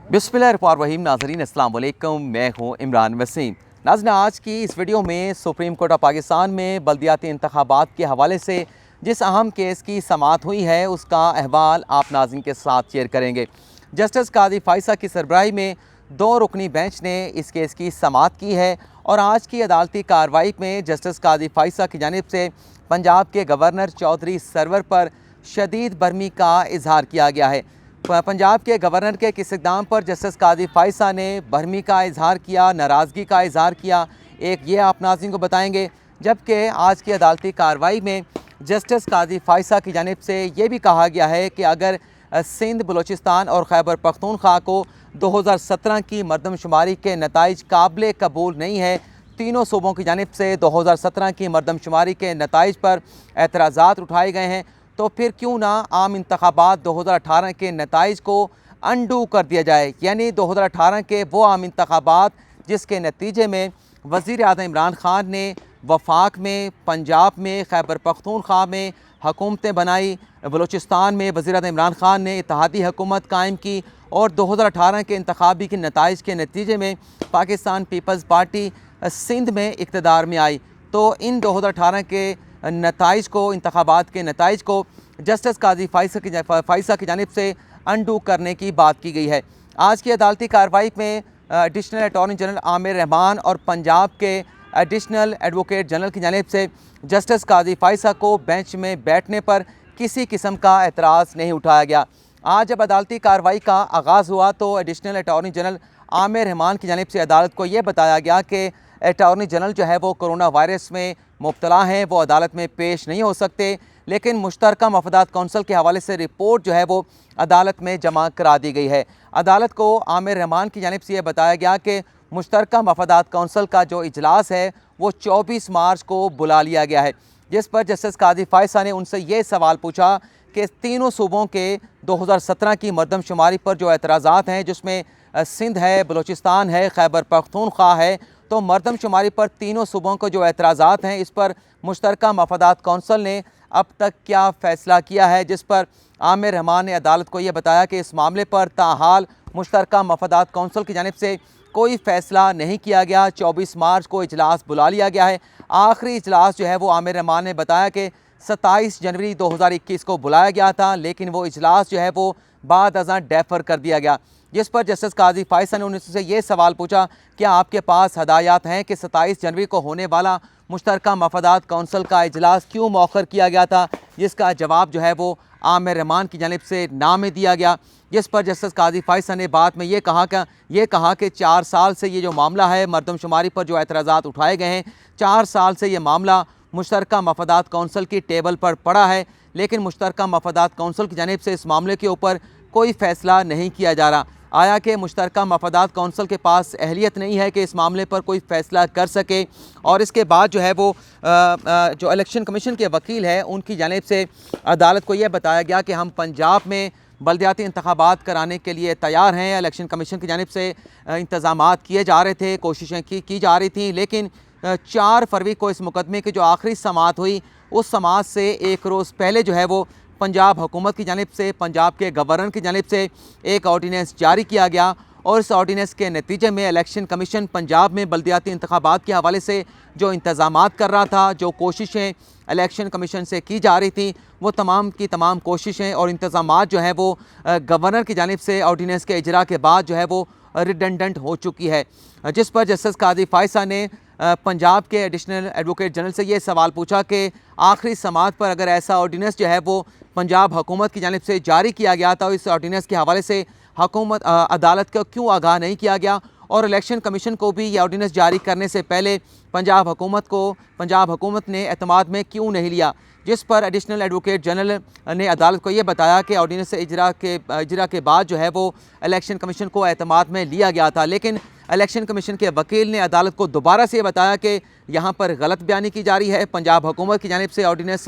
बिस्मिल्लाहिर्रहमानिर्रहीम। नाज़रीन अस्सलाम वालेकुम, मैं हूँ इमरान वसीम। नाज़रीन, आज की इस वीडियो में सुप्रीम कोर्ट ऑफ पाकिस्तान में बल्दियाती इंतखाबात के हवाले से जिस अहम केस की समाअत हुई है उसका अहवाल आप नाज़रीन के साथ शेयर करेंगे। जस्टिस कादी फ़ाइसा की सरबराही में 2 रुकनी बेंच ने इस केस की समाअत की है और आज की अदालती कार्रवाई में जस्टिस कादी फ़ाइसा की जानिब से पंजाब के गवर्नर चौधरी सरवर पर शदीद बरहमी का इजहार किया गया है। पंजाब के गवर्नर के किस इक़दाम पर जस्टिस कादी फ़ाइसा ने बरहमी का इजहार किया, नाराज़गी का इजहार किया, एक ये आप नाज़रीन को बताएंगे। जबकि आज की अदालती कार्रवाई में जस्टिस कादी फ़ाइसा की जानिब से ये भी कहा गया है कि अगर सिंध, बलूचिस्तान और खैबर पख्तूनख्वा को 2017 की मरदमशुमारी के नताइज काबिल कबूल नहीं है, तीनों सूबों की जानिब से 2017 की मरदमशुमारी के नताइज पर एतराज़ात उठाए गए हैं, तो फिर क्यों ना आम इंतखाबात 2018 के नताइज को अनडू कर दिया जाए। यानी 2018 के वो आम इंतखाबात जिसके नतीजे में वज़ीर आज़म इमरान ख़ान ने वफाक में, पंजाब में, खैबर पख्तूनख्वा में हुकूमतें बनाई, बलूचिस्तान में वज़ीर आज़म इमरान ख़ान ने इत्तेहादी हुकूमत कायम की और 2018 के इंतखाबी के नताइज के नतीजे में पाकिस्तान पीपल्स पार्टी सिंध में इक़्तिदार में आई। तो इन 2018 के नताइज को, इंतखाबात के नताइज को जस्टिस कादी फ़ाइसा की जानिब से अनडू करने की बात की गई है। आज की अदालती कार्रवाई में additional attorney general Aamir Rahman और पंजाब के एडिशनल एडवोकेट जनरल की जानिब से जस्टिस कादी फ़ाइसा को बेंच में बैठने पर किसी किस्म का एतराज़ नहीं उठाया गया। आज जब अदालती कार्रवाई का आगाज़ हुआ तो additional attorney general Aamir Rahman की जानिब से अदालत को ये बताया गया कि अटॉर्नी जनरल जो है वो कोरोना वायरस में मुब्तला हैं, वो अदालत में पेश नहीं हो सकते, लेकिन मुश्तरका मफादात कौंसल के हवाले से रिपोर्ट जो है वो अदालत में जमा करा दी गई है। अदालत को आमिर रहमान की जानिब से ये बताया गया कि मुश्तरका मफादात कौंसल का जो इजलास है वो 24 मार्च को बुला लिया गया है, जिस पर जस्टिस कादी फ़ाइसा ने उनसे ये सवाल पूछा कि तीनों सूबों के 2017 की मरदमशुमारी पर जो एतराज़ात हैं, जिसमें सिंध है, बलूचिस्तान है, खैबर पख्तूनख्वा है, तो मरदमशुमारी पर तीनों सूबों को जो एतराज़ात हैं, इस पर मुश्तरका मफादात कौंसल ने अब तक क्या फ़ैसला किया है। जिस पर आमिर रहमान ने अदालत को ये बताया कि इस मामले पर ताहाल मुश्तरका मफादात कौंसल की जानिब से कोई फ़ैसला नहीं किया गया। 24 मार्च को इजलास बुला लिया गया है। आखिरी इजलास जो है वो आमिर रहमान ने बताया कि 27 जनवरी 2021 को बुलाया गया था, लेकिन वो इजलास जो है वो बाद अज़ां डेफर कर दिया गया। जिस पर जस्टिस कादी फ़ाइसा ने उनसे ये सवाल पूछा, क्या आपके पास हदायत हैं कि 27 जनवरी को होने वाला मुश्तरका मफादात कौंसल का इजलास क्यों मौखर किया गया था, जिसका जवाब जो है वो आमिर रहमान की जानिब से ना में दिया गया। जिस पर जस्टिस कादी फ़ाइसा ने बाद में ये कहा कि 4 साल से ये जो मामला है, मरदमशुमारी पर जो एतराज़ात उठाए गए हैं, 4 साल से ये मामला मुश्तरका मफादात कौंसल की टेबल पर पड़ा है, लेकिन मुश्तरका मफादात कौंसल की जानिब से इस मामले के ऊपर कोई फ़ैसला नहीं किया जा रहा। आया कि मुश्तरका मफादात कौंसल के पास अहलियत नहीं है कि इस मामले पर कोई फ़ैसला कर सके। और इसके बाद जो है वो जो इलेक्शन कमीशन के वकील है उनकी जानिब से अदालत को यह बताया गया कि हम पंजाब में बल्दियाती इंतखाबात कराने के लिए तैयार हैं। इलेक्शन कमीशन की जानिब से इंतज़ामात किए जा रहे थे, कोशिशें की जा रही थी, लेकिन 4 फरवरी को इस मुकदमे की जो आखिरी समाअत हुई, उस समाअत से एक रोज़ पहले जो है वो पंजाब हुकूमत की जानिब से, पंजाब के गवर्नर की जानिब से एक ऑर्डीनेंस जारी किया गया और इस ऑर्डीनेंस के नतीजे में इलेक्शन कमीशन पंजाब में बल्दियाती इंतखाबात के हवाले से जो इंतज़ामात कर रहा था, जो कोशिशें इलेक्शन कमीशन से की जा रही थी, वो तमाम की तमाम कोशिशें और इंतज़ामात जो हैं वो गवर्नर की जानिब से ऑर्डीनेंस के इजरा के बाद जो है वो रिडंडेंट हो चुकी है। जिस पर जस्टिस कादी फ़ाइसा ने पंजाब के एडिशनल एडवोकेट जनरल से ये सवाल पूछा कि आखिरी समाअत पर अगर ऐसा ऑर्डीनेंस जो है वो पंजाब हुकूमत की जानिब से जारी किया गया था, इस ऑर्डीनेंस के हवाले से हुकूमत अदालत को क्यों आगाह नहीं किया गया और इलेक्शन कमीशन को भी ये ऑर्डीनेंस जारी करने से पहले पंजाब हुकूमत ने एतमाद में क्यों नहीं लिया। जिस पर एडिशनल एडवोकेट जनरल ने अदालत को ये बताया कि ऑर्डीनेंस इजरा के बाद जो है वो इलेक्शन कमीशन को एतमाद में लिया गया था, लेकिन इलेक्शन कमीशन के वकील ने अदालत को दोबारा से बताया कि यहाँ पर गलत बयानी की जा रही है। पंजाब हुकूमत की जानिब से ऑर्डीनेंस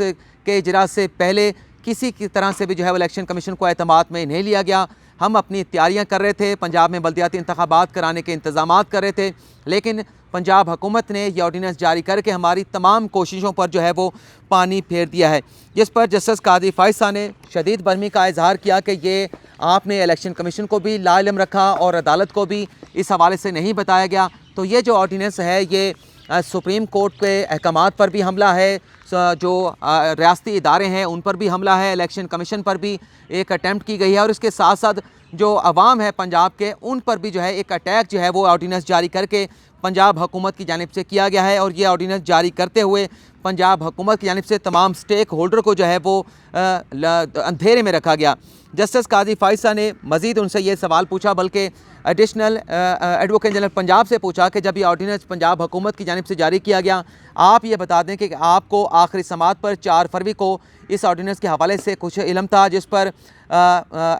के इजरा से पहले किसी की तरह से भी जो है इलेक्शन कमीशन को एतमाद में नहीं लिया गया। हम अपनी तैयारियां कर रहे थे, पंजाब में बल्दियाती इंतखाबात कराने के इंतज़ामात कर रहे थे, लेकिन पंजाब हुकूमत ने यह ऑर्डीनेंस जारी करके हमारी तमाम कोशिशों पर जो है वो पानी फेर दिया है, जिस पर जस्टिस कादी फ़ाइज़ साहब ने शदीद बरहमी का इजहार किया कि ये आपने इलेक्शन कमीशन को भी लाइलम रखा और अदालत को भी इस हवाले से नहीं बताया गया। तो ये जो ऑर्डीनेंस है ये सुप्रीम कोर्ट के अहकामात पर भी हमला है, जो रियासती इदारे हैं उन पर भी हमला है, इलेक्शन कमीशन पर भी एक अटैम्प्ट की गई है और इसके साथ साथ जो अवाम है पंजाब के उन पर भी जो है एक अटैक जो है वो ऑर्डीनेंस जारी करके पंजाब हुकूमत की जानिब से किया गया है। और ये ऑर्डीनेंस जारी करते हुए पंजाब हुकूमत की जानिब से तमाम स्टेक होल्डर को जो है वो अंधेरे में रखा गया। जस्टिस कादी फ़ाइज़ साहब ने मज़ीद उनसे ये सवाल पूछा, बल्कि एडिशनल एडवोकेट जनरल पंजाब से पूछा कि जब ये ऑर्डीनेंस पंजाब हुकूमत की जानिब से जारी किया गया, आप ये बता दें कि आपको आखिरी समात पर 4 फरवरी को इस ऑर्डीनेंस के हवाले से कुछ इल्म था, जिस पर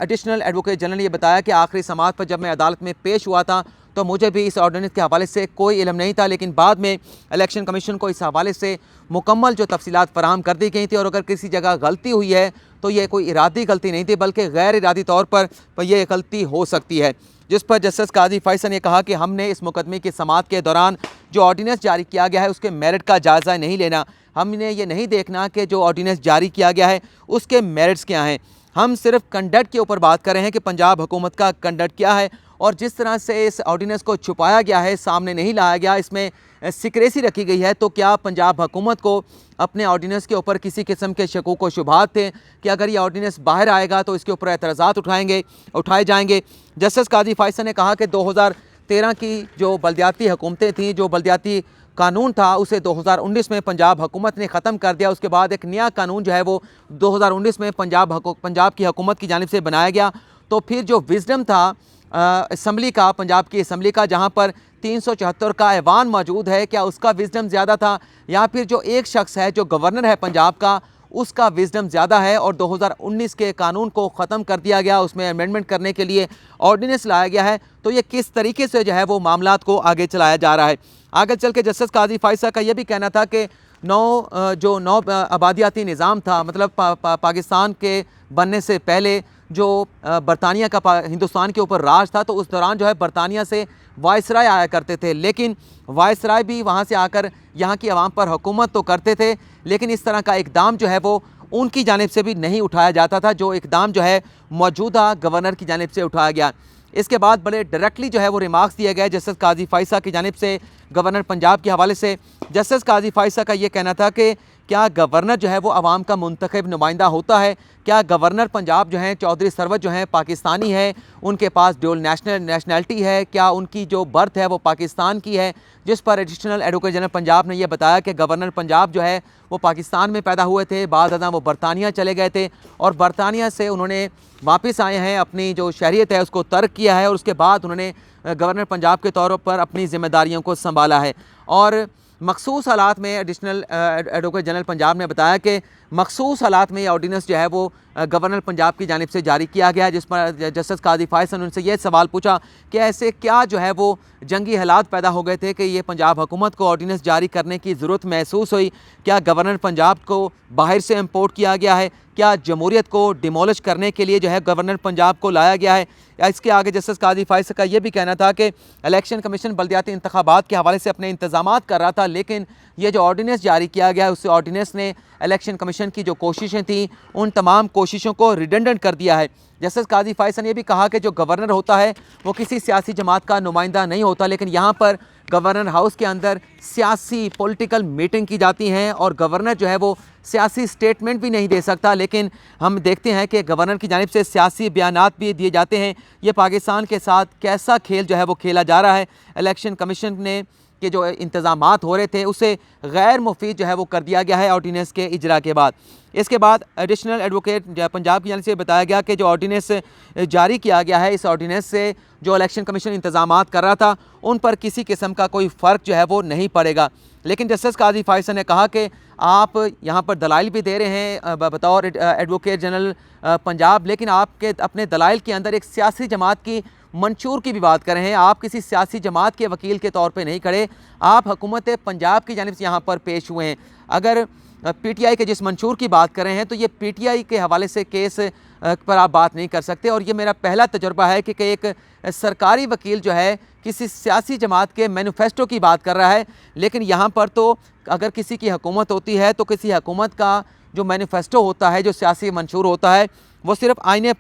एडिशनल एडवोकेट जनरल ने ये बताया कि आखिरी समात पर जब मैं अदालत में पेश हुआ था तो मुझे भी इस ऑर्डीनेंस के हवाले से कोई इल्म नहीं था, लेकिन बाद में इलेक्शन कमीशन को इस हवाले से मुकम्मल जो तफसीलात फराहम कर दी गई थी और अगर किसी जगह गलती हुई है तो ये कोई इरादी गलती नहीं थी बल्कि गैर इरादी तौर पर यह गलती हो सकती है। जिस पर जस्टिस कादी फ़ाइज़ ने कहा कि हमने इस मुकदमे की समात के दौरान जो ऑर्डीनेंस जारी किया गया है उसके मेरिट का जायज़ा नहीं लेना, हमने ये नहीं देखना कि जो ऑर्डीनेंस जारी किया गया है उसके मेरिट्स क्या हैं, हम सिर्फ कंडक्ट के ऊपर बात कर रहे हैं कि पंजाब हुकूमत का कंडक्ट क्या है। और जिस तरह से इस ऑर्डीनेंस को छुपाया गया है, सामने नहीं लाया गया, इसमें सिक्रेसी रखी गई है, तो क्या पंजाब हुकूमत को अपने ऑर्डीनेंस के ऊपर किसी किस्म के शकूक व शुबहात थे कि अगर ये ऑर्डीनेंस बाहर आएगा तो इसके ऊपर एतराज़ात उठाए जाएंगे। जस्टिस कादी फ़ाइज़ ने कहा कि 2013 की जो बल्दियाती हुकूमतें थीं, जो बल्दियाती कानून था उसे 2019 में पंजाब हुकूमत ने ख़त्म कर दिया। उसके बाद एक नया कानून जो है वो 2019 में पंजाब की हुकूमत की जानिब से बनाया गया। तो फिर जो विज़डम था असम्बली का, पंजाब की असम्बली का, जहाँ पर 374 का ऐवान मौजूद है, क्या उसका विज़डम ज़्यादा था या फिर जो एक शख्स है जो गवर्नर है पंजाब का उसका विज़डम ज़्यादा है? और 2019 के कानून को ख़त्म कर दिया गया, उसमें अमेंडमेंट करने के लिए ऑर्डीनेंस लाया गया है। तो ये किस तरीके से जो है वो मामलात को आगे चलाया जा रहा है। आगे चल के जस्टिस कादी फ़ाइज़ साहब का ये भी कहना था कि नौ आबादियाती निज़ाम था, मतलब पाकिस्तान के बनने से पहले जो बरतानिया का हिंदुस्तान के ऊपर राज था, तो उस दौरान जो है बरतानिया से वायसराय आया करते थे, लेकिन वायसराय भी वहाँ से आकर यहाँ की आवाम पर हुकूमत तो करते थे, लेकिन इस तरह का इकदाम जो है वो उनकी जानिब से भी नहीं उठाया जाता था, जो इकदाम जो है मौजूदा गवर्नर की जानिब से उठाया गया। इसके बाद बड़े डायरेक्टली जो है वो रिमार्क्स दिए गए जस्टिस कादी फ़ाइज़ साहब की जानिब से गवर्नर पंजाब के हवाले से। जस्टिस कादी फ़ाइज़ साहब का ये कहना था कि क्या गवर्नर जो है वो आवाम का मुंतखब नुमाइंदा होता है? क्या गवर्नर पंजाब जो हैं चौधरी सरवत जो हैं पाकिस्तानी है, उनके पास ड्यूल नेशनैलिटी है? क्या उनकी जो बर्थ है वो पाकिस्तान की है? जिस पर एडिशनल एडवोकेट जनरल पंजाब ने यह बताया कि गवर्नर पंजाब जो है वो पाकिस्तान में पैदा हुए थे, बाद अदा वो बरतानिया चले गए थे और बरतानिया से उन्होंने वापस आए हैं, अपनी जो शहरियत है उसको तर्क किया है और उसके बाद उन्होंने गवर्नर पंजाब के तौर पर अपनी ज़िम्मेदारियों को संभाला है। और मखसूस हालात में एडिशनल एडवोकेट जनरल पंजाब ने बताया कि मखसूस हालात में ये ऑर्डीनेंस जो है वो गवर्नर पंजाब की जानिब से जारी किया गया, जिस पर जस्टिस कादी फ़ाइज़ ने उनसे ये सवाल पूछा कि ऐसे क्या जो है वो जंगी हालात पैदा हो गए थे कि ये पंजाब हुकूमत को ऑर्डीनेंस जारी करने की ज़रूरत महसूस हुई? क्या गवर्नर पंजाब को बाहर से इम्पोर्ट किया गया है? क्या जमहूरियत को डिमोलिश करने के लिए जो है गवर्नर पंजाब को लाया गया है? इसके आगे जस्टिस कादी फ़ाइज़ का ये भी कहना था कि इलेक्शन कमीशन बल्दियाती इंतखाबात के हवाले से अपने इंतज़ामात कर रहा था, लेकिन ये जो ऑर्डीनेंस जारी किया गया है उस ऑर्डीनेंस ने इलेक्शन कमीशन की जो कोशिशें थी उन तमाम कोशिशों को रिडंडेंट कर दिया है। जस्टिस कादी फ़ाइज़ ने यह भी कहा कि जो गवर्नर होता है वो किसी सियासी जमात का नुमाइंदा नहीं होता, लेकिन यहाँ पर गवर्नर हाउस के अंदर सियासी पॉलिटिकल मीटिंग की जाती हैं और गवर्नर जो है वो सियासी स्टेटमेंट भी नहीं दे सकता, लेकिन हम देखते हैं कि गवर्नर की जानिब से सियासी बयानात भी दिए जाते हैं। ये पाकिस्तान के साथ कैसा खेल जो है वो खेला जा रहा है। इलेक्शन कमीशन ने के जो इंतज़ामात हो रहे थे उसे गैर मुफीद जो है वो कर दिया गया है ऑर्डीनेंस के इजरा के बाद। इसके बाद एडिशनल एडवोकेट पंजाब की जानिब से बताया गया कि जो ऑर्डीनेंस जारी किया गया है, इस ऑर्डीनेंस से जो इलेक्शन कमीशन इंतज़ामात कर रहा था उन पर किसी किस्म का कोई फ़र्क जो है वो नहीं पड़ेगा। लेकिन जस्टिस कादी फ़ाइज़ ने कहा कि आप यहाँ पर दलाइल भी दे रहे हैं बतौर एडवोकेट जनरल पंजाब, लेकिन आपके अपने दलाइल के अंदर एक सियासी जमात की मंशूर की भी बात कर रहे हैं। आप किसी सियासी जमात के वकील के तौर पे नहीं खड़े, आप हुकूमत पंजाब की जानिब से यहाँ पर पेश हुए हैं। अगर पीटीआई के जिस मंशूर की बात कर रहे हैं, तो ये पीटीआई के हवाले से केस पर आप बात नहीं कर सकते। और ये मेरा पहला तजुर्बा है कि एक सरकारी वकील जो है किसी सियासी जमात के मैनिफेस्टो की बात कर रहा है, लेकिन यहाँ पर तो अगर किसी की हुकूमत होती है तो किसी हुकूमत का जो मैनिफेस्टो होता है, जो सियासी मंशूर होता है, वो सिर्फ आईने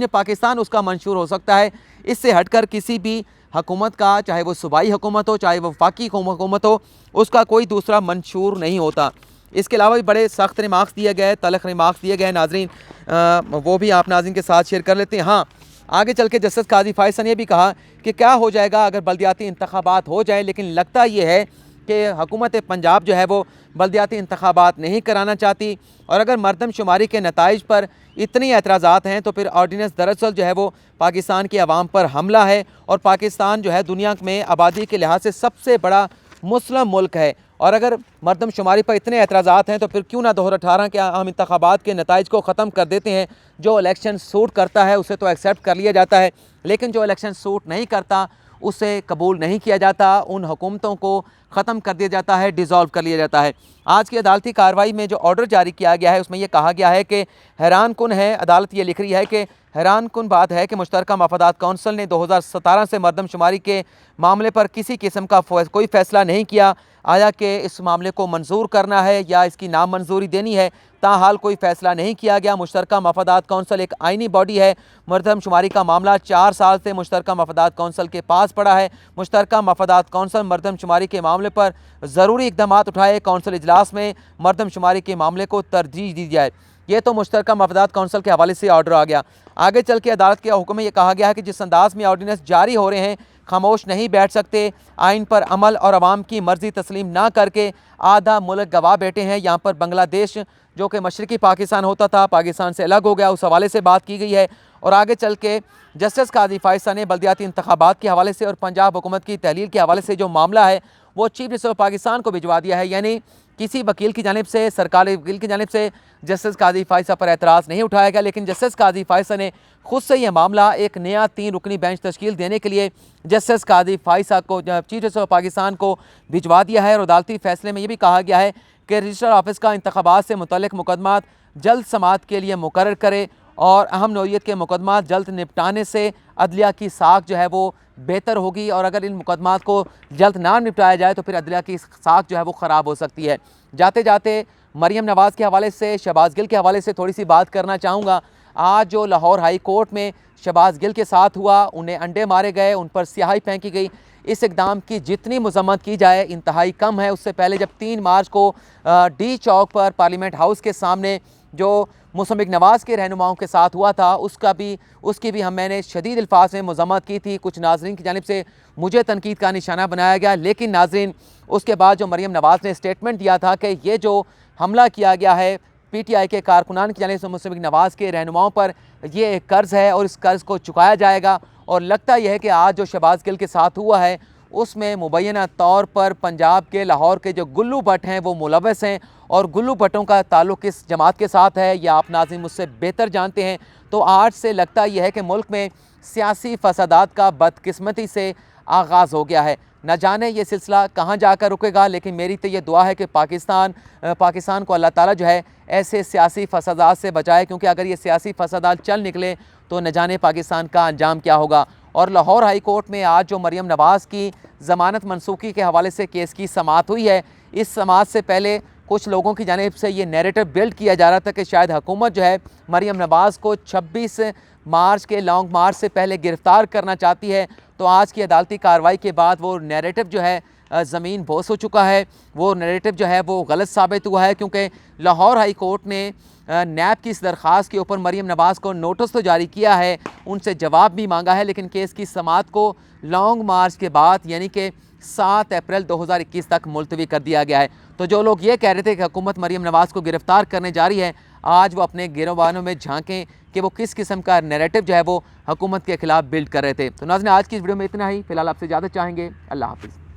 पाकिस्तान उसका मंशूर हो सकता है। इससे हटकर किसी भी हुकूमत का, चाहे वो सूबाई हुकूमत हो, चाहे वो वफाकी हुकूमत हो, उसका कोई दूसरा मंशूर नहीं होता। इसके अलावा भी बड़े सख्त रिमार्क्स दिए गए, तलख रिमार्क्स दिए गए नाजरीन, वो भी आप नाज़रीन के साथ शेयर कर लेते हैं। हाँ, आगे चल के जस्टिस काजी फायज़ ने भी कहा कि क्या हो जाएगा अगर बल्दियाती इंतखाबात हो जाए, लेकिन लगता ये है कि हुकूमत पंजाब जो है वो बल्दियाती इंतखाबात नहीं कराना चाहती। और अगर मरदमशुमारी के नताइज पर इतनी एतराज़ात हैं तो फिर ऑर्डीनेंस दरअसल जो है वो पाकिस्तान की आवाम पर हमला है। और पाकिस्तान जो है दुनिया में आबादी के लिहाज से सबसे बड़ा मुस्लिम मुल्क है। और अगर मरदमशुमारी पर इतने एतराज़ात हैं तो फिर क्यों ना 2018 के आम इंतखाबात के नताइज को ख़त्म कर देते हैं। जो इलेक्शन सूट करता है उसे तो एक्सेप्ट कर लिया जाता है, लेकिन जो इलेक्शन सूट नहीं करता उसे कबूल नहीं किया जाता, उन हुकूमतों को ख़त्म कर दिया जाता है, डिज़ोल्व कर लिया जाता है। आज की अदालती कार्रवाई में जो ऑर्डर जारी किया गया है उसमें यह कहा गया है कि हैरान कुन है, अदालत ये लिख रही है कि हैरान कुन बात है कि मुश्तरका मफादात कौंसिल ने 2017 से मरदमशुमारी के मामले पर किसी किस्म का कोई फ़ैसला नहीं किया। आया कि इस मामले को मंजूर करना है या इसकी नामंजूरी देनी है, ताहाल कोई फ़ैसला नहीं किया गया। मुश्तरका मफादात कौंसिल एक आइनी बॉडी है। मरदमशुमारी का मामला 4 साल से मुश्तरका मफादात कौंसिल के पास पड़ा है। मुश्तरका मफादात कौंसिल मरदमशुमारी के मामले पर ज़रूरी इक़दामात उठाए, कौंसिल इजलास में मरदमशुमारी के मामले को तरजीह दी जाए। ये तो मुश्तरका मफादात कौंसिल के हवाले से ऑर्डर आ गया। आगे चल के अदालत के हुक्म में यह कहा गया है कि जिस अंदाज में ऑर्डीनेंस जारी हो रहे हैं, खामोश नहीं बैठ सकते। आइन पर अमल और अवाम की मर्ज़ी तस्लीम ना करके आधा मुल्क गवाह बैठे हैं। यहाँ पर बांग्लादेश जो कि मशरक़ी पाकिस्तान होता था, पाकिस्तान से अलग हो गया, उस हवाले से बात की गई है। और आगे चल के जस्टिस काजी फायज़ ने बल्दियाती इंतखाबात के हवाले से और पंजाब हुकूमत की तहलील के हवाले से जो मामला है वो चीफ जस्टिस ऑफ पाकिस्तान को भिजवा दिया है। यानी किसी वकील की जानिब से, सरकारी वकील की जानिब से जस्टिस काजी फायज़ पर एतराज़ नहीं उठाया गया, लेकिन जस्टिस काजी फायज़ ने खुद से यह मामला एक नया 3 रुकनी बेंच तश्कील देने के लिए जस्टिस काजी फायज़ को, चीफ जस्टिस ऑफ पाकिस्तान को भिजवा दिया है। और अदालती फैसले में यह भी कहा गया है कि रजिस्ट्रार ऑफिस का इंतखाबात से मुतल्लिक़ मुकदमात जल्द समाअत के लिए मुकर्रर करे और अहम नौइयत के मुकदमात जल्द निपटाने से अदलिया की साख जो है वो बेहतर होगी। और अगर इन मुकदमात को जल्द ना निपटाया जाए तो फिर अदलिया की साख जो है वो ख़राब हो सकती है। जाते जाते मरियम नवाज़ के हवाले से, शहबाज गिल के हवाले से थोड़ी सी बात करना चाहूँगा। आज जो लाहौर हाई कोर्ट में शहबाज गिल के साथ हुआ, उन्हें अंडे मारे गए, उन पर स्याही फेंकी गई, इस इक़दाम की जितनी मज़म्मत की जाए इंतहाई कम है। उससे पहले जब 3 मार्च को डी चौक पर पार्लियामेंट हाउस के सामने जो मुसम्मिक नवाज़ के रहनुमाओं के साथ हुआ था उसकी भी मैंने शदीद अल्फाज में मज़म्मत की थी। कुछ नाज़रीन की जानिब से मुझे तनकीद का निशाना बनाया गया, लेकिन नाज़रीन उसके बाद जो मरियम नवाज़ ने स्टेटमेंट दिया था कि ये जो हमला किया गया है पीटीआई के कारकुनान की जानिब से मुसम्मिक नवाज़ के रहनुमाओं पर, ये एक कर्ज़ है और इस कर्ज़ को चुकाया जाएगा। और लगता यह है कि आज जो शहबाज गिल के साथ हुआ है उसमें मुबैना तौर पर पंजाब के लाहौर के जो गुल्लू भट्ट हैं वो मुलव्वस हैं। और गुल्लू भट्टों का ताल्लुक़ किस जमात के साथ है या आप नाज़रीन मुझसे बेहतर जानते हैं। तो आज से लगता यह है कि मुल्क में सियासी फसादात का बदकिस्मती से आगाज़ हो गया है। न जाने ये सिलसिला कहाँ जाकर रुकेगा, लेकिन मेरी तो ये दुआ है कि पाकिस्तान को अल्लाह ताला जो है ऐसे सियासी फसादात से बचाए, क्योंकि अगर ये सियासी फसादात चल निकले तो न जाने पाकिस्तान का अंजाम क्या होगा। और लाहौर हाई कोर्ट में आज जो मरियम नवाज़ की ज़मानत मनसूखी के हवाले से केस की समाअत हुई है, इस समाअत से पहले कुछ लोगों की जानिब से ये नैरेटिव बिल्ड किया जा रहा था कि शायद हुकूमत जो है मरियम नवाज़ को 26 मार्च के लॉन्ग मार्च से पहले गिरफ़्तार करना चाहती है। तो आज की अदालती कार्रवाई के बाद वो नैरेटिव जो है ज़मीन बोस हो चुका है, वो नैरेटिव जो है वो गलत साबित हुआ है, क्योंकि लाहौर हाई कोर्ट ने नैब की इस दरख्वास्त के ऊपर मरियम नवाज़ को नोटिस तो जारी किया है, उनसे जवाब भी मांगा है, लेकिन केस की समाअत को लॉन्ग मार्च के बाद यानी कि 7 अप्रैल 2021 तक मुलतवी कर दिया गया है। तो जो लोग ये कह रहे थे कि हुकूमत मरियम नवाज़ को गिरफ़्तार करने जा रही है, आज वो अपने गिरोबानों में झांकें कि वो किस किस्म का नैरेटिव जो है वो हुकूमत के ख़िलाफ़ बिल्ड कर रहे थे। तो नाज़रीन आज की इस वीडियो में इतना ही। फ़िलहाल आपसे ज़्यादा चाहेंगे। अल्लाह हाफ़िज़।